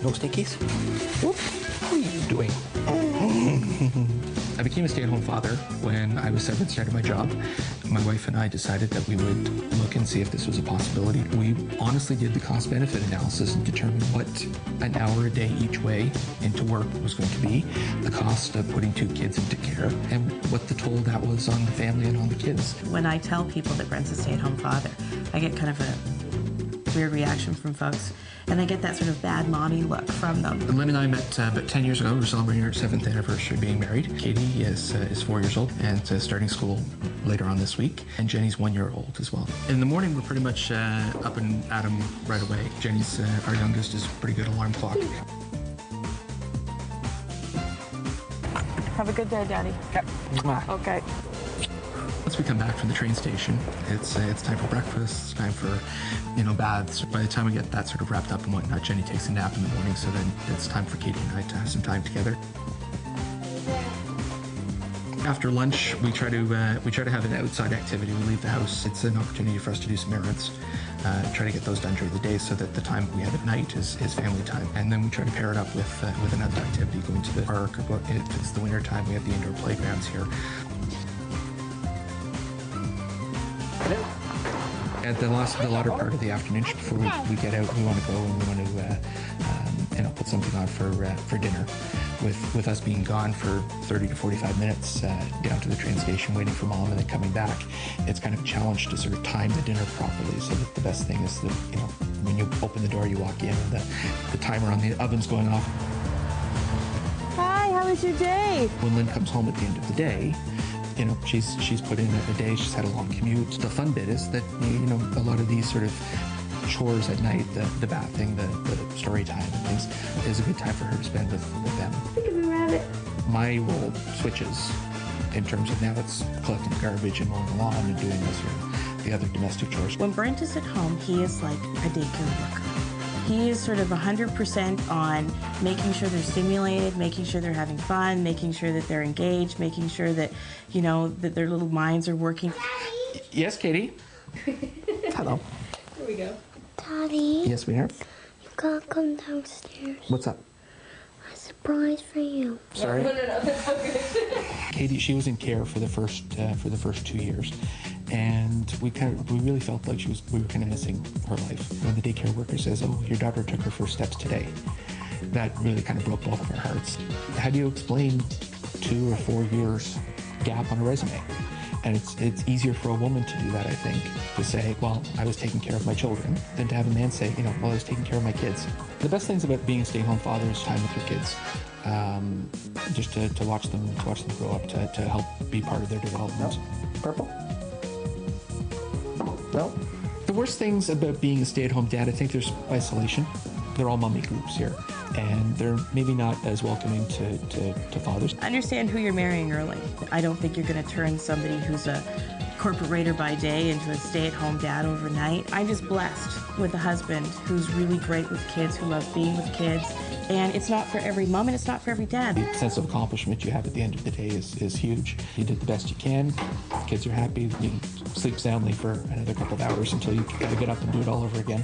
No stickies? Whoop. What are you doing? I became a stay-at-home father when I was 7 and started my job. My wife and I decided that we would look and see if this was a possibility. We honestly did the cost-benefit analysis and determined what an hour a day each way into work was going to be, the cost of putting 2 kids into care, and what the toll that was on the family and on the kids. When I tell people that Brent's a stay-at-home father, I get kind of a weird reaction from folks. And I get that sort of bad mommy look from them. Lynn and I met about 10 years ago. We were celebrating our 7th anniversary of being married. Katie is 4 years old and starting school later on this week. And Jenny's 1 year old as well. In the morning, we're pretty much up and at 'em right away. Jenny's, our youngest, is a pretty good alarm clock. Have a good day, Daddy. Yep. Okay. Once we come back from the train station, it's time for breakfast, it's time for, baths. By the time we get that sort of wrapped up and whatnot, Jenny takes a nap in the morning, so then it's time for Katie and I to have some time together. After lunch, we try to have an outside activity. We leave the house. It's an opportunity for us to do some errands, try to get those done during the day, so that the time we have at night is family time. And then we try to pair it up with another activity, going to the park, or if it's the winter time, we have the indoor playgrounds here. At the latter part of the afternoon, before we get out, we want to go and we want to put something on for dinner. With us being gone for 30 to 45 minutes down to the train station waiting for Mom and then coming back, it's kind of a challenge to sort of time the dinner properly, so that the best thing is that, when you open the door, you walk in and the timer on the oven's going off. Hi, how was your day? When Lynn comes home at the end of the day, she's put in a day, she's had a long commute. The fun bit is that, a lot of these sort of chores at night, the bathing, the story time and things, is a good time for her to spend with them. Think of a rabbit. My role switches in terms of now it's collecting garbage and mowing the lawn and doing the other domestic chores. When Brent is at home, he is like a daycare worker. He is sort of 100% on making sure they're stimulated, making sure they're having fun, making sure that they're engaged, making sure that, that their little minds are working. Daddy? Yes, Katie? Hello. Here we go. Daddy? Yes, sweetheart? You gotta come downstairs. What's up? A surprise for you. Sorry? No, that's okay. Katie, she was in care for the first 2 years. And we really felt like we were kind of missing her life. When the daycare worker says, "Oh, your daughter took her first steps today," that really kind of broke both of our hearts. How do you explain 2 or 4 years gap on a resume? And it's easier for a woman to do that, I think, to say, "Well, I was taking care of my children," than to have a man say, "Well, I was taking care of my kids." The best things about being a stay-at-home father is time with your kids. Just to watch them grow up, to help be part of their development. No. Purple? No? The worst things about being a stay-at-home dad, I think there's isolation. They're all mommy groups here, and they're maybe not as welcoming to fathers. Understand who you're marrying early. I don't think you're going to turn somebody who's a corporate raider by day into a stay-at-home dad overnight. I'm just blessed with a husband who's really great with kids, who loves being with kids, and it's not for every mom and it's not for every dad. The sense of accomplishment you have at the end of the day is huge. You did the best you can, kids are happy, you sleep soundly for another couple of hours until you gotta get up and do it all over again.